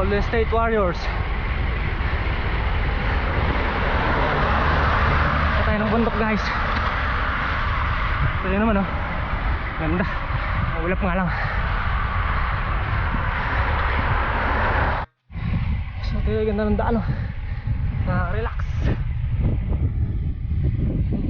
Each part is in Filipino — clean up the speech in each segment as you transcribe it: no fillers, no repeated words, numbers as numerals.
Golden State Warriors. Patay ng bundok guys. Ito yun naman oh. Ganda. Maulap nga lang. So ito yung ganda ng daan oh. Nakaka-relax.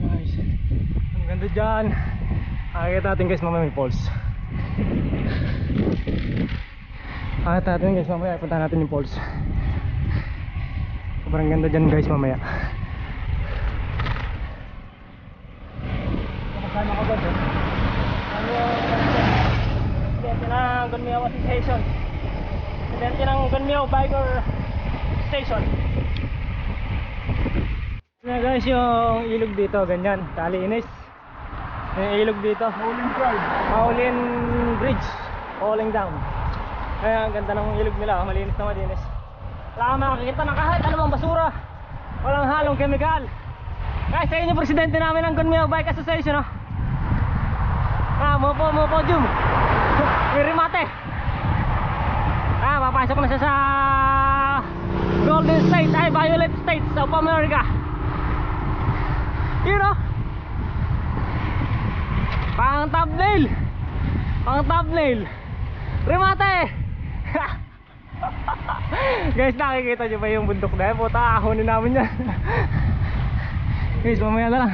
Guys, ang ganda dyan. Nakikita natin guys mamaya may falls. Nakikita natin guys mamaya. Punta natin yung falls. Sobrang ganda dyan guys mamaya. Kasama ko ba ito? Ano yung presidente ng Gunmiao Association. Presidente ng Gunmiao Biker Station. Yan guys yung ilog dito, ganyan, Talinis. Yung ilog dito, Maulin Bridge, falling down. Kaya ang ganda ng ilog nila, malinis na malinis. Wala kang makakita ng kahit anumang basura. Walang halong kemikal. Guys, sa inyo presidente namin ng Gunmiao Bike Association oh. Mo podium. Irimate. Papasok na siya sa Golden State, ay Violet States of America. You know? Pang thumbnail. Rimate. Guys, nakikita nyo ba yung bundok na yan? Puta, ahonin namin yan. Guys, mamaya na lang.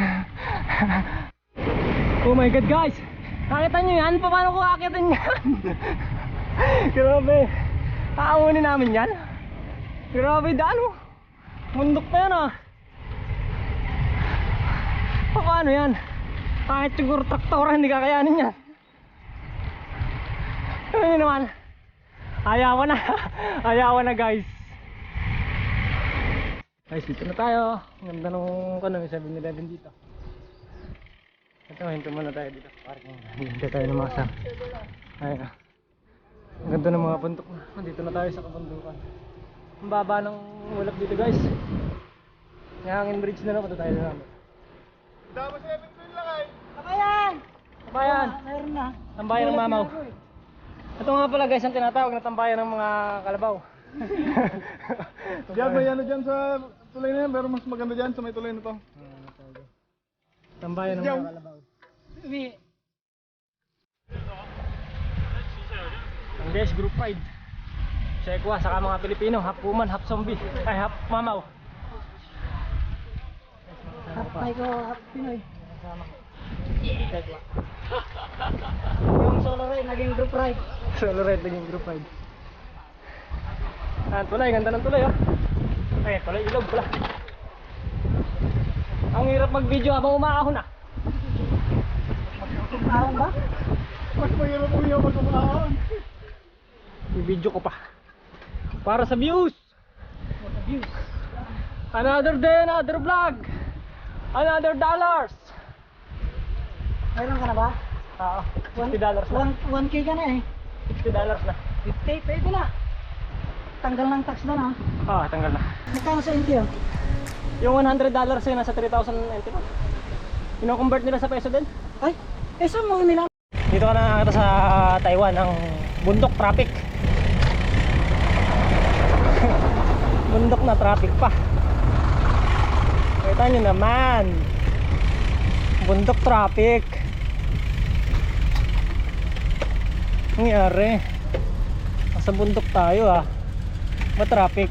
Oh my god guys, nakita nyo yan? Paano ko akitin yan? Grabe, ahonin namin yan. Grabe daan oh. Bundok na yan ah. Paano yan? Kahit siguro traktora hindi kakayanin yan. Ano yun naman? Ayawan na guys. Guys, dito na tayo. Ang ganda nung ano, may 7-Eleven dito. Ito, hinto muna tayo dito sa parking. Hinto tayo ng mga sam. Ayun ah. Ang ganda ng mga bundok. Dito na tayo sa kabundukan. Ang baba ng ulap dito guys. May hangin bridge na lang. Punta tayo na namin. Dapat 7 twin lang ay. Tambayan! Mayroon na. Tambayan ng mamaw. Ito nga pala guys ang tinatawag na tambayan ng mga kalabaw. Diyan may ano dyan sa tulay na yan, pero mas maganda dyan sa may tulay na to. Tambayan ng mga kalabaw. Ang guys, group ride. Sekwa, saka mga Pilipino, half woman, half zombie, ay half mamaw. Half Paiko, half Pinoy. Sekwa. Yung solo ride, naging group ride. Solo ride, naging group ride. Ayan, tulay, ganda ng tulay oh. Ayan, tulay, ilog pala. Ang hirap mag-video habang umaahon ah. Ahon ba? Mas mahirap po yung mag-umahon. I-video ko pa. Para sa views. Another day, another vlog. Another dollars. Mayroon ka na ba? Oo, $50 na. 1K ka na eh. $50 na. 50, pwede na. Tanggal ng tax na na. Tanggal na. Magkano sa India? Yung $100 yun, nasa 3,000 NT pa. Ino-convert nila sa peso din. Ay, saan mo nila? Dito ka na nakakita sa Taiwan, ang bundok traffic. Bundok na traffic pa. Kita nyo naman. Bundok traffic. Nangyari. Nasa bundok tayo ah. Traffic.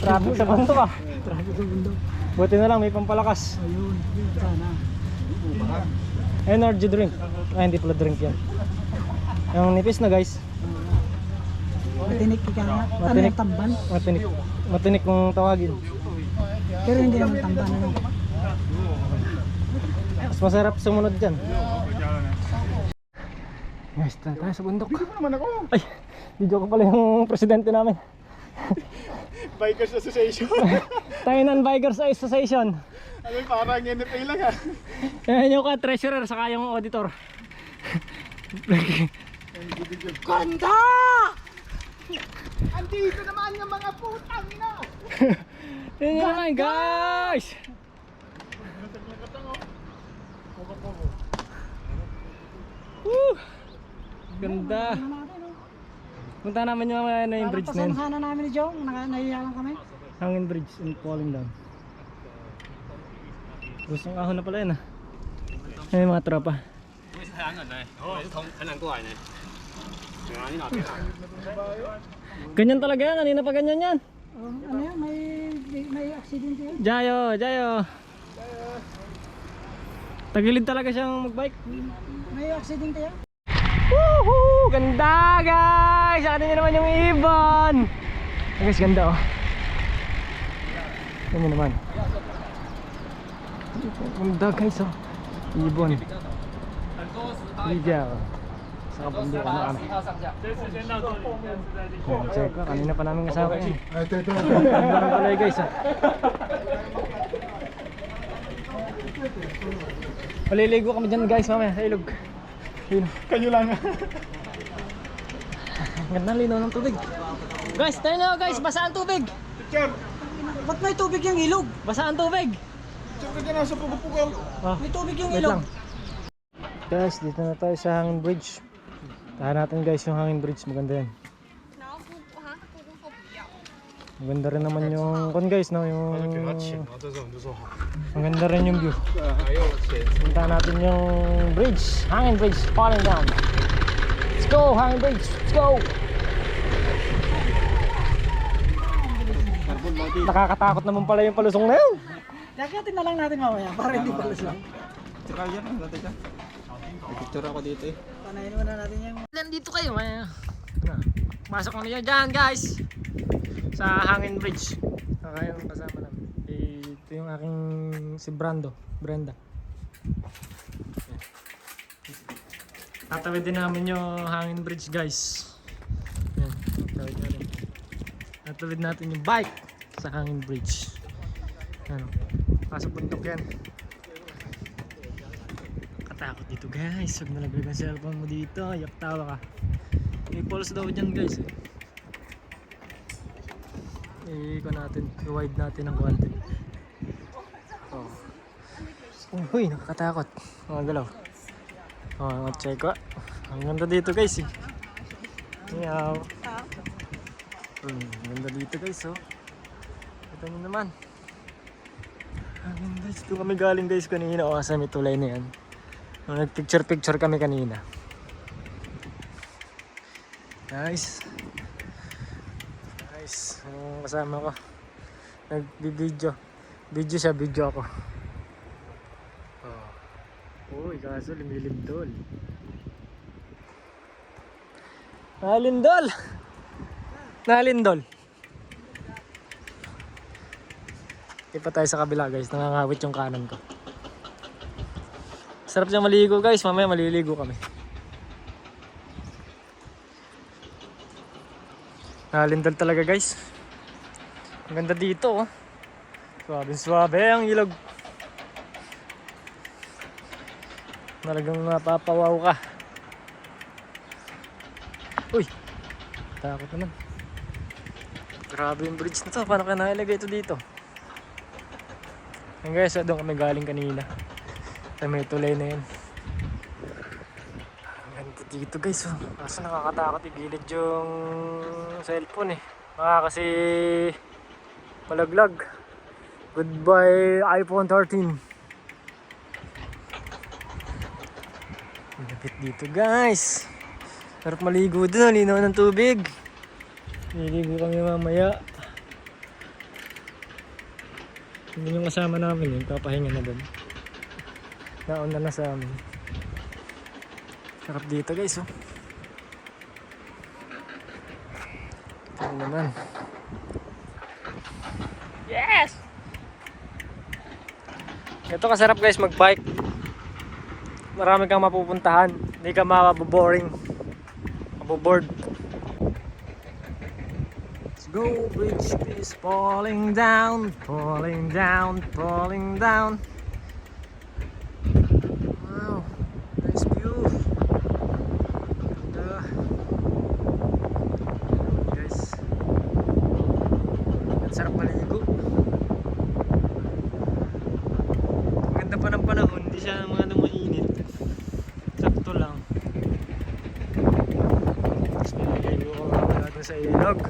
Traffic sa bundok ah. Traffic sa bundok. Buti na lang may pampalakas. Ayun, sana. Energy drink. Hindi pala drink yan. Yung nipis na guys. Matinik ka nga. Ano Matinik. yung tamban? Matinik kung tawagin. Pero hindi naman tamban ano. Mas masarap sumunod dyan. Guys, tayo sa bundok. Video mo naman ako. Ay, video ko pala yung presidente namin. Bikers Association. Tainan Bikers Association. Ano yung parang NFA lang ha. Yan yung treasurer saka yung auditor. Ganda! Andito naman yung mga putang ina! Yan yung naman guys! Woo! Ganda. Ano natin, oh. Punta namin yung ano yung bridge na yun. Pasamsahanan namin ni Jong, nahiya lang kami. Hangin bridge and falling down. Gustong ahon na pala yun ah. Ayun yung mga tropa. Ganyan talaga yan, kanina pa ganyan yan. Oh, ano yan, may accident yan. Jayo, Jayo. Tagilid talaga siyang magbike. May accident yan. Woohoo! Ganda guys! Sa atin nyo naman yung ibon. Guys, ganda oh. Ganyan naman. Ganda guys oh. Ibon. Lidia oh. Sa kabundukan na kami. Check ko, kanina pa namin kasama yan. Ganda rin pala guys oh. Maliligo kami dyan guys mamaya sa ilog. Yun. Kayo lang. Ganda linaw ng tubig. Guys, tayo na guys, basa ang tubig. Teacher, Ba't may tubig yung ilog? Basa ang tubig. teacher ka na sa pugupugaw. Oh, May tubig yung wait ilog. lang. Guys, dito na tayo sa hangin bridge. Tahan natin guys yung hangin bridge, maganda yan. Maganda rin naman yung kon guys, no? Yung maganda rin yung view. Punta natin yung bridge, hangin bridge, falling down. Let's go, hangin bridge, let's go. Nakakatakot naman pala yung palusong na yun. Yakatin na lang natin mamaya para hindi palas lang. Tsaka yan, dati ka. Picture ako dito eh. Panayin muna natin yung... Nandito kayo, pasok kami dyan guys sa hangin bridge. Kaya yung kasama namin ito yung aking si Brenda. Yan. Tatawid din namin yung hangin bridge guys. Yan, tatawid natin yung bike sa hangin bridge. Ano, pasok bundok yan. Katakot dito guys, huwag nalaglag ang cellphone mo dito, yak tawa ka. May pulse daw dyan guys eh. I-ko natin, i-wide natin ng konti. Oh. Uy, nakakatakot. Mga galaw. Oh, check ko. Ang ganda dito guys eh. Meow. Ang ganda dito guys oh. Ito nyo naman. Ang ganda guys. Doon kami galing guys kanina. O, sa may tulay na yan. Nag-picture kami kanina. Nice. Nice. Ang kasama ko. Nag-video. Video siya, video ako. Oh. Uy, kaso lumilindol. Nalindol! Nalindol! Hindi pa tayo sa kabila guys. Nangangawit yung kanan ko. Sarap siyang maligo guys. Mamaya maliligo kami. Nalindol talaga guys. Ang ganda dito oh. Suabe ang ilog. Talagang napapawaw ka. Uy, takot naman. Grabe yung bridge na to. Paano kaya nailagay ito dito? Yan guys, doon kami galing kanina. Sa may tulay na yun. Ganda dito guys oh. Kaso nakakatakot igilid yung cellphone eh. Baka kasi malaglag. Goodbye iPhone 13. Lapit dito guys. Sarap maligo dun, linaw ng tubig. Liligo kami mamaya. Hindi yung kasama namin yun, papahinga na dun. Nauna na sa amin. Sarap dito guys oh. Ito naman. Yes! Ito kasarap guys mag-bike. Marami kang mapupuntahan. Hindi ka maboboring. Maboboard. Let's go, bridge is falling down, falling down, falling down. Wow, nice view. Ganda. Guys, ang sarap maligo. Ganda pa ng panahon, hindi siya mga mainit. Sakto lang. sa ilog.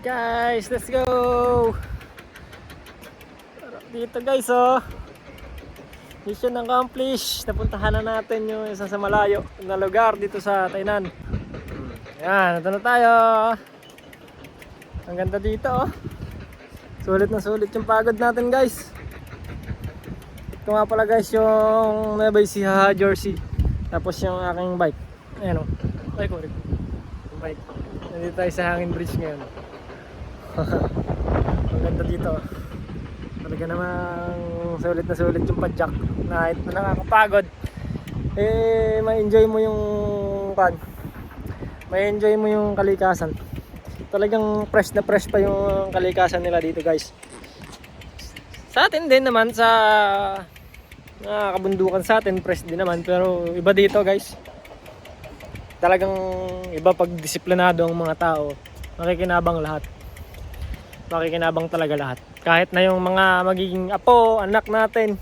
Guys, let's go! Dito guys, oh. Mission accomplished. Napuntahan na natin yung isa sa malayo na lugar dito sa Tainan. Ayan, ito na tayo. Ang ganda dito, oh. Sulit na sulit yung pagod natin guys. Ito nga pala guys yung Nueva Ecija jersey. Tapos yung aking bike. Ayan, oh. Bike ko rin. Yung bike. Nandito tayo sa Hangin Bridge ngayon. Ang ganda dito. Talaga namang sulit na sulit yung padjak. Kahit na nakakapagod, eh ma-enjoy mo yung ma-enjoy mo yung kalikasan. Talagang fresh na fresh pa yung kalikasan nila dito guys. Sa atin din naman sa kabundukan sa atin fresh din naman, pero iba dito guys. Talagang iba pag disiplinado ang mga tao. Makikinabang lahat. Makikinabang talaga lahat. Kahit na yung mga magiging apo, anak natin,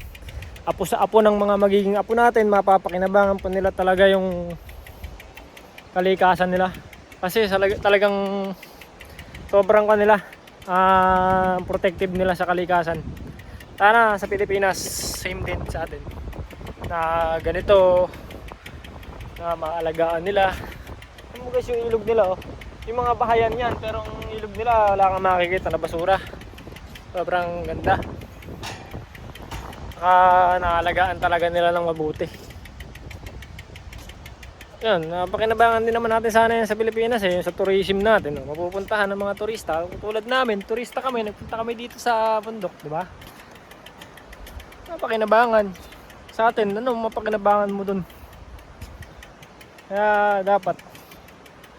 apo sa apo ng mga magiging apo natin, mapapakinabangan po nila talaga yung kalikasan nila. Kasi talagang sobrang kanila, protective nila sa kalikasan. Sana sa Pilipinas, same din sa atin. Na ganito, na maalagaan nila. Ano guys yung ilog nila, oh. Yung mga bahayan yan, pero ang ilog nila wala kang makikita na basura. Sobrang ganda. Naalagaan talaga nila ng mabuti. Yan, napakinabangan din naman natin sana yan sa Pilipinas eh, sa tourism natin. No? Mapupuntahan ng mga turista. Tulad namin, turista kami, nagpunta kami dito sa bundok, di ba? Napakinabangan. Sa atin, ano, mapakinabangan mo dun. Kaya dapat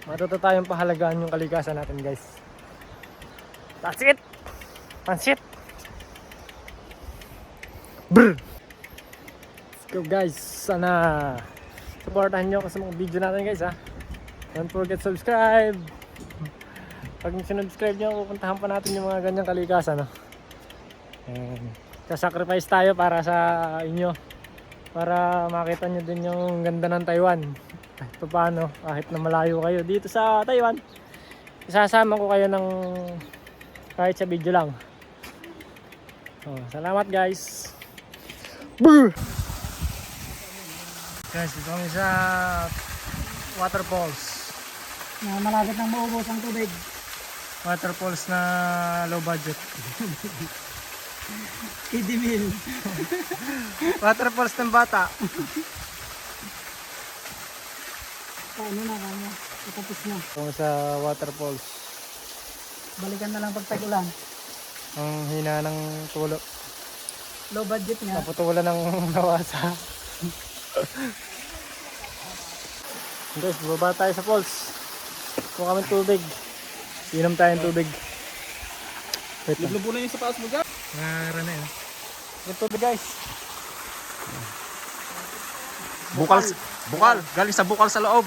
matuto tayong pahalagaan yung kalikasan natin guys. That's it! Pansit! Brr! Let's go guys! Sana supportahan nyo ako sa mga video natin guys ha. Don't forget subscribe! Pag sinubscribe nyo, pupuntahan pa natin yung mga ganyang kalikasan. No? Sasacrifice tayo para sa inyo. Para makita nyo din yung ganda ng Taiwan. Kahit paano, kahit na malayo kayo dito sa Taiwan, isasama ko kayo ng kahit sa video lang. Salamat guys. Brr! Guys, dito kami sa waterfalls. Malapit nang maubos ang tubig. Waterfalls na low budget. Kidimil. Waterfalls ng bata. Ano na kanya? Tapos na. Kung sa waterfalls, Balikan na lang pag tag-ulan. ang hina ng tulo. Low budget nga. Naputulan ng nawasa. Guys, baba tayo sa falls. Kuha kami tubig. Inom tayong tubig. Wait lang. Lublo na yung sapatos mo dyan. Ngara na yun. Yung tubig guys. Bukal. Galing sa bukal sa loob.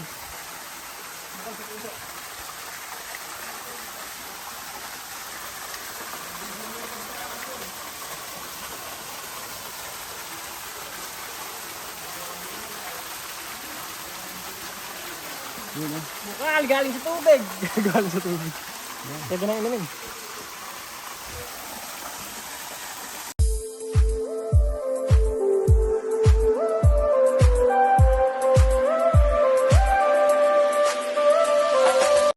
Bukal, galing sa tubig. Galing sa tubig. Pwede na inumin.